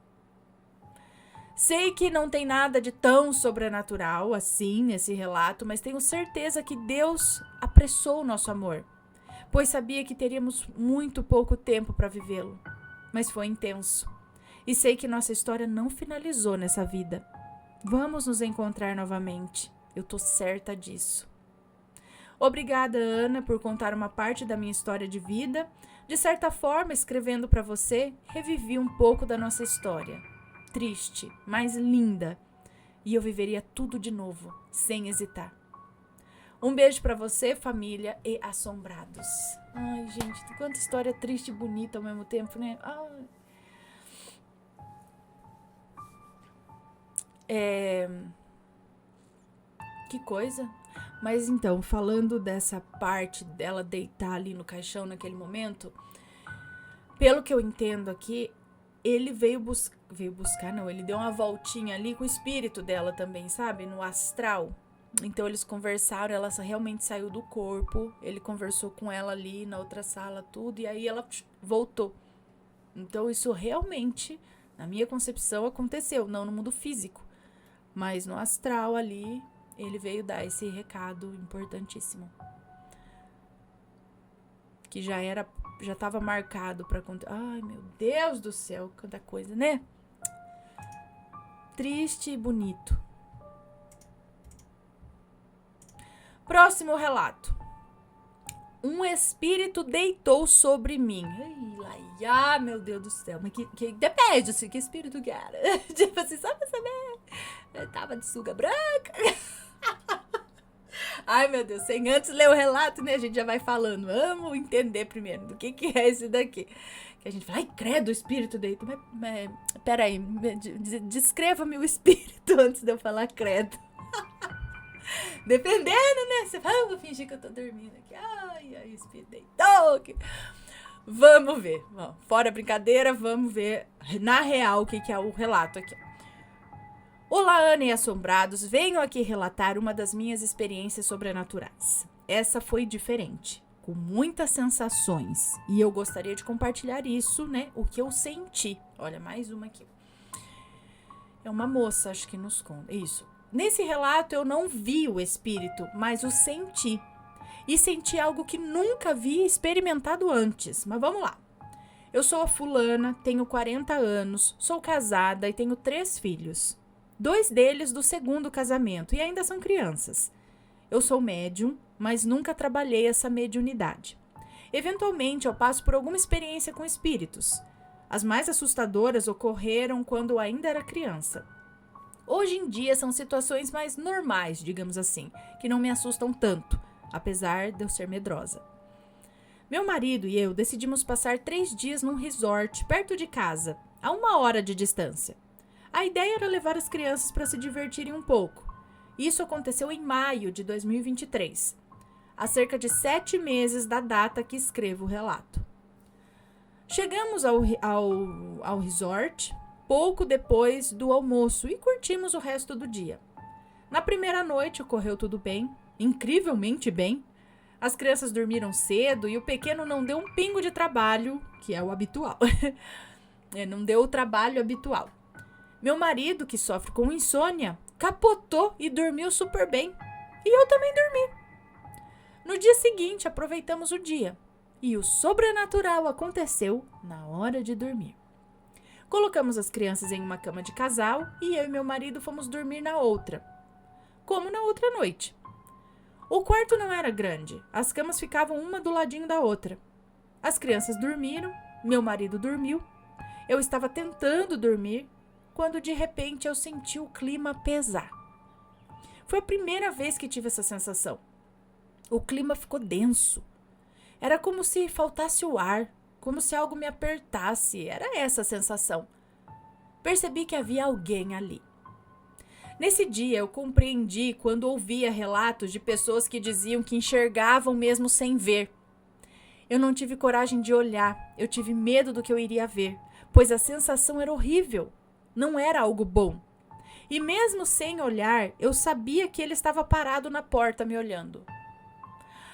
[SPEAKER 1] Sei que não tem nada de tão sobrenatural assim nesse relato, mas tenho certeza que Deus apressou o nosso amor, pois sabia que teríamos muito pouco tempo para vivê-lo, mas foi intenso. E sei que nossa história não finalizou nessa vida. Vamos nos encontrar novamente. Eu tô certa disso. Obrigada, Ana, por contar uma parte da minha história de vida. De certa forma, escrevendo para você, revivi um pouco da nossa história. Triste, mas linda. E eu viveria tudo de novo, sem hesitar. Um beijo para você, família e assombrados. Ai, gente, quanta história triste e bonita ao mesmo tempo, né? Que coisa. Mas então, falando dessa parte dela deitar ali no caixão naquele momento, pelo que eu entendo aqui, ele veio buscar, não, ele deu uma voltinha ali com o espírito dela também, sabe? No astral. Então eles conversaram, ela realmente saiu do corpo, ele conversou com ela ali na outra sala, tudo, e aí ela voltou. Então isso realmente, na minha concepção, aconteceu, não no mundo físico, mas no astral ali, ele veio dar esse recado importantíssimo. Que já estava marcado para acontecer. Ai, meu Deus do céu, quanta coisa, né? Triste e bonito. Próximo relato. Um espírito deitou sobre mim. Ai, meu Deus do céu. Mas que depende, assim, que espírito que era. Tipo assim, só pra saber. Eu tava de sunga branca. Ai, meu Deus, sem antes ler o relato, né? A gente já vai falando. Vamos entender primeiro do que é esse daqui. Que a gente fala, ai, credo, o espírito deitou. Mas peraí, descreva-me o espírito antes de eu falar credo. Dependendo, né? Você fala, vou fingir que eu tô dormindo aqui. Ai, o espírito deitou. Vamos ver. Bom, fora brincadeira, vamos ver na real o que é o relato aqui. Olá, Ana e assombrados, venho aqui relatar uma das minhas experiências sobrenaturais. Essa foi diferente, com muitas sensações, e eu gostaria de compartilhar isso, né, o que eu senti. Olha, mais uma aqui. É uma moça, acho que nos conta. Isso. Nesse relato eu não vi o espírito, mas o senti. E senti algo que nunca havia experimentado antes. Mas vamos lá. Eu sou a fulana, tenho 40 anos, sou casada e tenho 3 filhos. 2 deles do segundo casamento e ainda são crianças. Eu sou médium, mas nunca trabalhei essa mediunidade. Eventualmente eu passo por alguma experiência com espíritos. As mais assustadoras ocorreram quando eu ainda era criança. Hoje em dia são situações mais normais, digamos assim, que não me assustam tanto, apesar de eu ser medrosa. Meu marido e eu decidimos passar 3 dias num resort perto de casa, a 1 hora de distância. A ideia era levar as crianças para se divertirem um pouco. Isso aconteceu em maio de 2023, há cerca de 7 meses da data que escrevo o relato. Chegamos ao resort pouco depois do almoço e curtimos o resto do dia. Na primeira noite ocorreu tudo bem, incrivelmente bem. As crianças dormiram cedo e o pequeno não deu um pingo de trabalho, que é o habitual. Não deu o trabalho habitual. Meu marido, que sofre com insônia, capotou e dormiu super bem. E eu também dormi. No dia seguinte, aproveitamos o dia. E o sobrenatural aconteceu na hora de dormir. Colocamos as crianças em uma cama de casal e eu e meu marido fomos dormir na outra. Como na outra noite. O quarto não era grande. As camas ficavam uma do ladinho da outra. As crianças dormiram, meu marido dormiu. Eu estava tentando dormir, quando de repente eu senti o clima pesar. Foi a primeira vez que tive essa sensação. O clima ficou denso. Era como se faltasse o ar, como se algo me apertasse. Era essa a sensação. Percebi que havia alguém ali. Nesse dia eu compreendi quando ouvia relatos de pessoas que diziam que enxergavam mesmo sem ver. Eu não tive coragem de olhar, eu tive medo do que eu iria ver, pois a sensação era horrível. Não era algo bom. E mesmo sem olhar, eu sabia que ele estava parado na porta me olhando.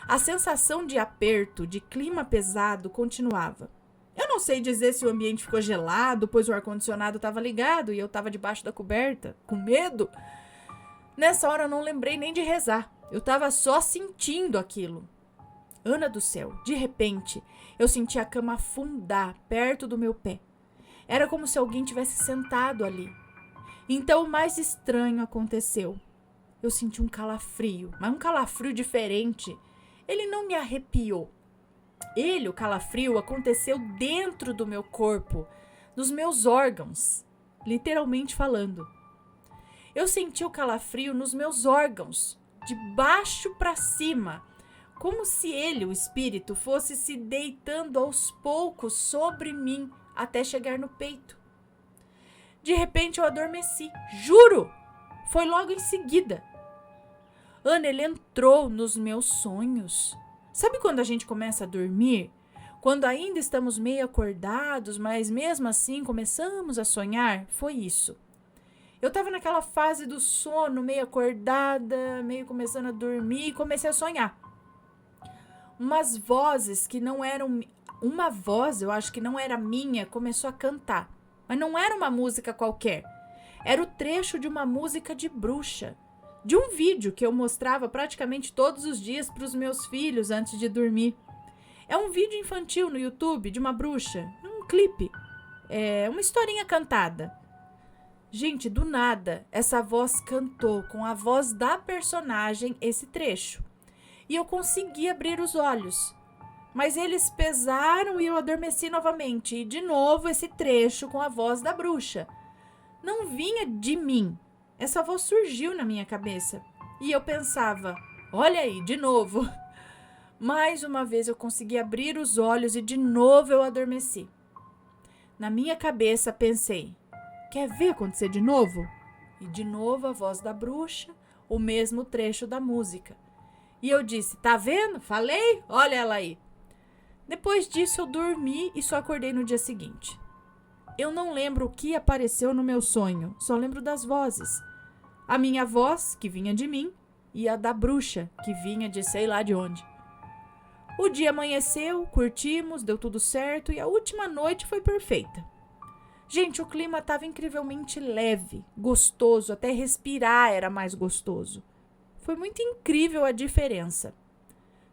[SPEAKER 1] A sensação de aperto, de clima pesado, continuava. Eu não sei dizer se o ambiente ficou gelado, pois o ar-condicionado estava ligado e eu estava debaixo da coberta, com medo. Nessa hora eu não lembrei nem de rezar. Eu estava só sentindo aquilo. Ana do céu, de repente, eu senti a cama afundar perto do meu pé. Era como se alguém tivesse sentado ali. Então o mais estranho aconteceu. Eu senti um calafrio, mas um calafrio diferente. Ele não me arrepiou. O calafrio, aconteceu dentro do meu corpo, nos meus órgãos, literalmente falando. Eu senti o calafrio nos meus órgãos, de baixo para cima, como se ele, o espírito, fosse se deitando aos poucos sobre mim até chegar no peito. De repente eu adormeci, juro! Foi logo em seguida. Ana, ele entrou nos meus sonhos. Sabe quando a gente começa a dormir? Quando ainda estamos meio acordados, mas mesmo assim começamos a sonhar? Foi isso. Eu estava naquela fase do sono, meio acordada, meio começando a dormir e comecei a sonhar. Umas vozes que não eram... Uma voz, eu acho que não era minha, começou a cantar. Mas não era uma música qualquer. Era o trecho de uma música de bruxa. De um vídeo que eu mostrava praticamente todos os dias para os meus filhos antes de dormir. É um vídeo infantil no YouTube de uma bruxa, um clipe, uma historinha cantada. Gente, do nada, essa voz cantou com a voz da personagem esse trecho. E eu consegui abrir os olhos. Mas eles pesaram e eu adormeci novamente. E de novo esse trecho com a voz da bruxa. Não vinha de mim. Essa voz surgiu na minha cabeça. E eu pensava, olha aí, de novo. Mais uma vez eu consegui abrir os olhos e de novo eu adormeci. Na minha cabeça pensei, quer ver acontecer de novo? E de novo a voz da bruxa, o mesmo trecho da música. E eu disse, tá vendo? Falei? Olha ela aí. Depois disso eu dormi e só acordei no dia seguinte. Eu não lembro o que apareceu no meu sonho, só lembro das vozes. a minha voz, que vinha de mim, e a da bruxa, que vinha de sei lá de onde. O dia amanheceu, curtimos, deu tudo certo e a última noite foi perfeita. Gente, o clima estava incrivelmente leve, gostoso, até respirar era mais gostoso. Foi muito incrível a diferença.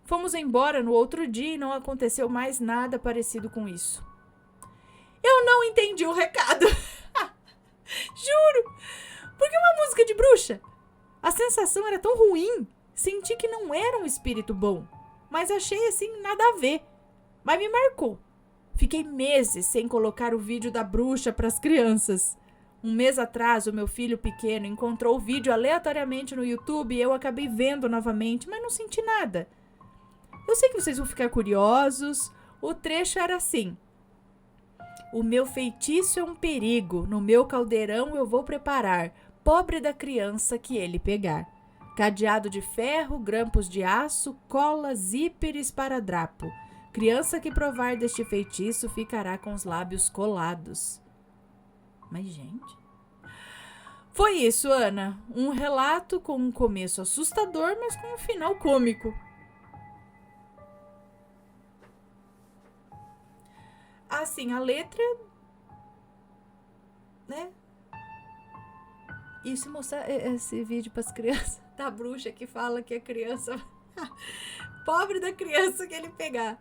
[SPEAKER 1] Fomos embora no outro dia e não aconteceu mais nada parecido com isso. Eu não entendi o recado. Juro! Porque uma música de bruxa? A sensação era tão ruim. Senti que não era um espírito bom. Mas achei assim nada a ver. Mas me marcou. Fiquei meses sem colocar o vídeo da bruxa para as crianças. Um mês atrás, o meu filho pequeno encontrou o vídeo aleatoriamente no YouTube e eu acabei vendo novamente, mas não senti nada. Eu sei que vocês vão ficar curiosos. O trecho era assim. O meu feitiço é um perigo, no meu caldeirão eu vou preparar, pobre da criança que ele pegar. Cadeado de ferro, grampos de aço, cola, zíper e esparadrapo. Criança que provar deste feitiço ficará com os lábios colados. Mas, gente... Foi isso, Ana. Um relato com um começo assustador, mas com um final cômico. Assim, a letra... né? E se mostrar esse vídeo para as crianças da bruxa que fala que a criança... pobre da criança que ele pegar.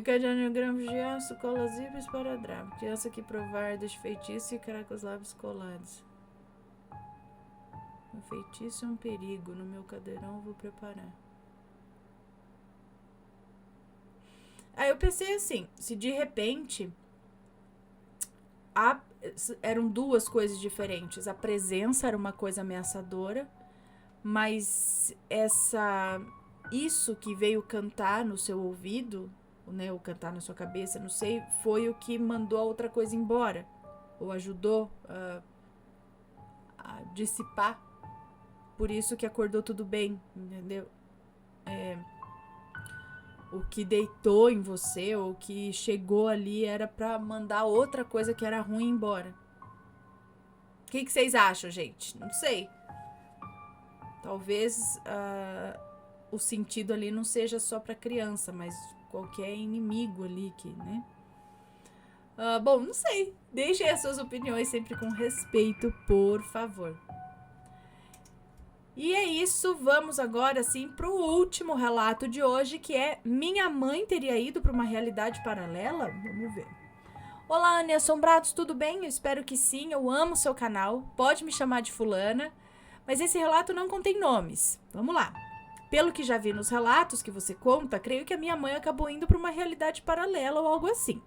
[SPEAKER 1] Cadeado de aço, cola, zíper e esparadrapo. Criança que provar deste feitiço ficará com os lábios colados. O feitiço é um perigo. No meu cadeirão eu vou preparar. Aí eu pensei assim, se de repente eram duas coisas diferentes. A presença era uma coisa ameaçadora, mas isso que veio cantar no seu ouvido, né, ou cantar na sua cabeça, não sei, foi o que mandou a outra coisa embora, ou ajudou a dissipar. Por isso que acordou tudo bem, entendeu? O que deitou em você, ou o que chegou ali era pra mandar outra coisa que era ruim embora. O que vocês acham, gente? Não sei. Talvez o sentido ali não seja só pra criança, mas qualquer inimigo ali que, né? Bom, não sei. Deixem as suas opiniões sempre com respeito, por favor. E é isso, vamos agora sim pro último relato de hoje, que é: minha mãe teria ido para uma realidade paralela? Vamos ver. Olá, Anne Assombrados, tudo bem? Eu espero que sim, eu amo seu canal, pode me chamar de fulana, mas esse relato não contém nomes. Vamos lá. Pelo que já vi nos relatos que você conta, creio que a minha mãe acabou indo para uma realidade paralela ou algo assim.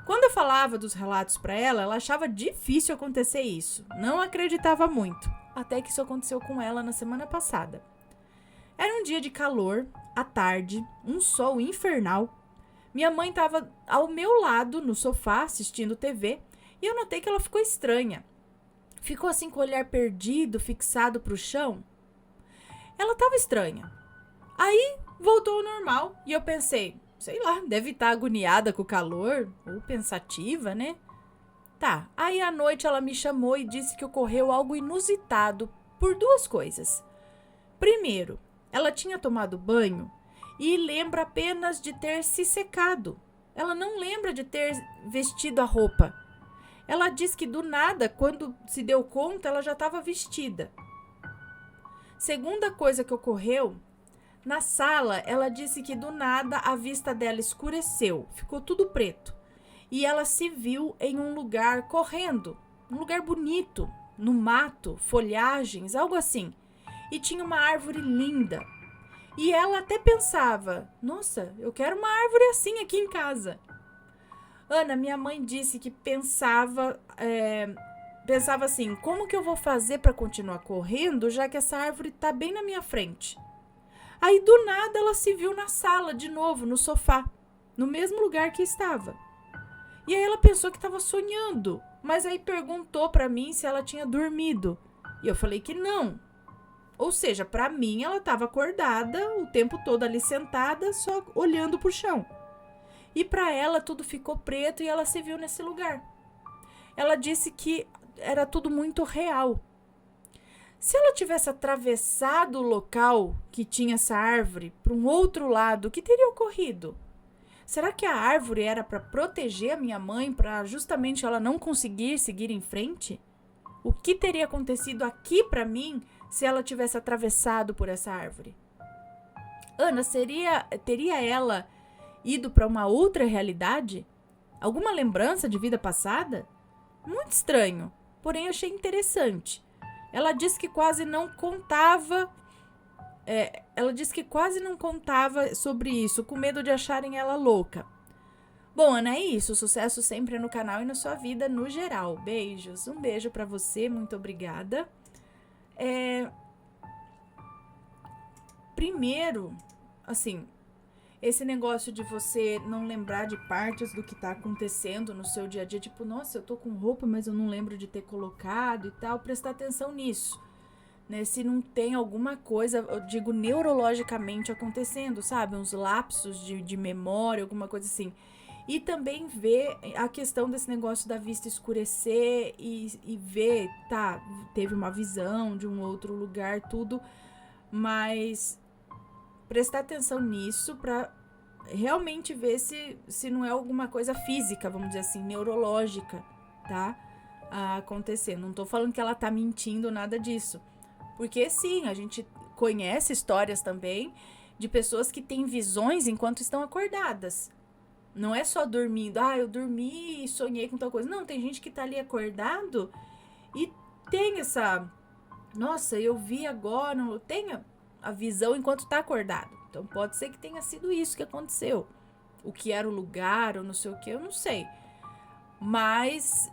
[SPEAKER 1] Quando eu falava dos relatos para ela, ela achava difícil acontecer isso, não acreditava muito. Até que isso aconteceu com ela na semana passada. Era um dia de calor, à tarde, um sol infernal. Minha mãe estava ao meu lado, no sofá, assistindo TV, e eu notei que ela ficou estranha. Ficou assim com o olhar perdido, fixado para o chão. Ela estava estranha. Aí voltou ao normal, e eu pensei, sei lá, deve estar agoniada com o calor, ou pensativa, né? Tá, aí à noite ela me chamou e disse que ocorreu algo inusitado por duas coisas. Primeiro, ela tinha tomado banho e lembra apenas de ter se secado. Ela não lembra de ter vestido a roupa. Ela diz que do nada, quando se deu conta, ela já estava vestida. Segunda coisa que ocorreu, na sala, ela disse que do nada a vista dela escureceu, ficou tudo preto. E ela se viu em um lugar correndo, um lugar bonito, no mato, folhagens, algo assim. E tinha uma árvore linda. E ela até pensava, nossa, eu quero uma árvore assim aqui em casa. Ana, minha mãe disse que pensava assim, como que eu vou fazer para continuar correndo, já que essa árvore está bem na minha frente? Aí do nada ela se viu na sala de novo, no sofá, no mesmo lugar que estava. E aí ela pensou que estava sonhando, mas aí perguntou para mim se ela tinha dormido. E eu falei que não. Ou seja, para mim ela estava acordada o tempo todo ali sentada, só olhando pro chão. E para ela tudo ficou preto e ela se viu nesse lugar. Ela disse que era tudo muito real. Se ela tivesse atravessado o local que tinha essa árvore para um outro lado, o que teria ocorrido? Será que a árvore era para proteger a minha mãe, para justamente ela não conseguir seguir em frente? O que teria acontecido aqui para mim se ela tivesse atravessado por essa árvore? Ana, teria ela ido para uma outra realidade? Alguma lembrança de vida passada? Muito estranho, porém achei interessante. Ela disse que quase não contava. Ela disse que quase não contava sobre isso, com medo de acharem ela louca. Bom, Ana, é isso. Sucesso sempre no canal e na sua vida no geral. Beijos. Um beijo pra você. Muito obrigada. Primeiro, assim, esse negócio de você não lembrar de partes do que tá acontecendo no seu dia a dia, tipo, nossa, eu tô com roupa, mas eu não lembro de ter colocado e tal, prestar atenção nisso, né? Se não tem alguma coisa, eu digo, neurologicamente acontecendo, sabe? Uns lapsos de memória, alguma coisa assim. E também ver a questão desse negócio da vista escurecer e ver, tá, teve uma visão de um outro lugar, tudo, mas prestar atenção nisso pra realmente ver se não é alguma coisa física, vamos dizer assim, neurológica, tá? Acontecendo. Não tô falando que ela tá mentindo, nada disso. Porque sim, a gente conhece histórias também de pessoas que têm visões enquanto estão acordadas. Não é só dormindo, eu dormi e sonhei com tal coisa. Não, tem gente que tá ali acordado e tem essa, nossa, eu vi agora, tem a visão enquanto tá acordado. Então pode ser que tenha sido isso que aconteceu. O que era o lugar ou não sei o que, eu não sei. Mas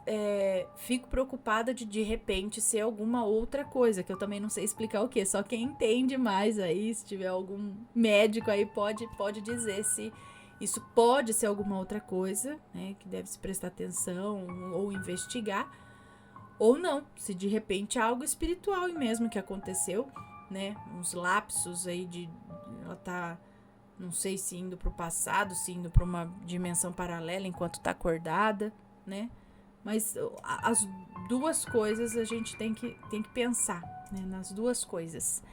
[SPEAKER 1] fico preocupada de repente ser alguma outra coisa, que eu também não sei explicar o que. Só quem entende mais aí, se tiver algum médico aí, pode dizer se isso pode ser alguma outra coisa, né? Que deve se prestar atenção ou investigar. Ou não, se de repente é algo espiritual mesmo que aconteceu, né? Uns lapsos aí ela tá, não sei se indo pro passado, se indo pra uma dimensão paralela enquanto tá acordada, né? Mas as duas coisas a gente tem que pensar, né? Nas duas coisas.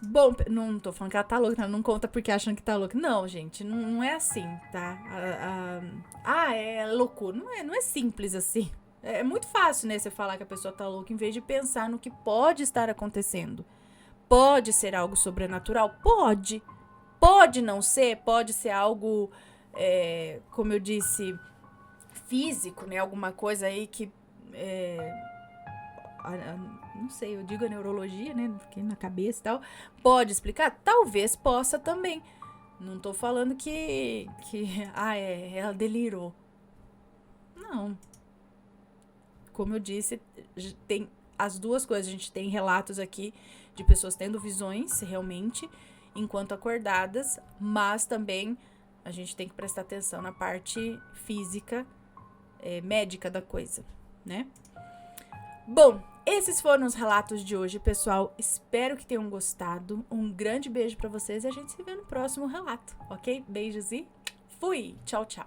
[SPEAKER 1] Bom, não tô falando que ela tá louca, não conta porque acham que tá louca. Não, gente, não é assim, tá? É loucura. Não é simples assim. É muito fácil, né, você falar que a pessoa tá louca em vez de pensar no que pode estar acontecendo. Pode ser algo sobrenatural? Pode. Pode não ser, pode ser algo, como eu disse, físico, né? Alguma coisa aí que não sei, eu digo a neurologia, né? Porque na cabeça e tal. Pode explicar? Talvez possa também. Não tô falando que ela delirou. Não. Como eu disse, tem as duas coisas. A gente tem relatos aqui de pessoas tendo visões, realmente, enquanto acordadas, mas também a gente tem que prestar atenção na parte física, médica da coisa, né? Bom, esses foram os relatos de hoje, pessoal. Espero que tenham gostado. Um grande beijo pra vocês e a gente se vê no próximo relato, ok? Beijos e fui! Tchau, tchau!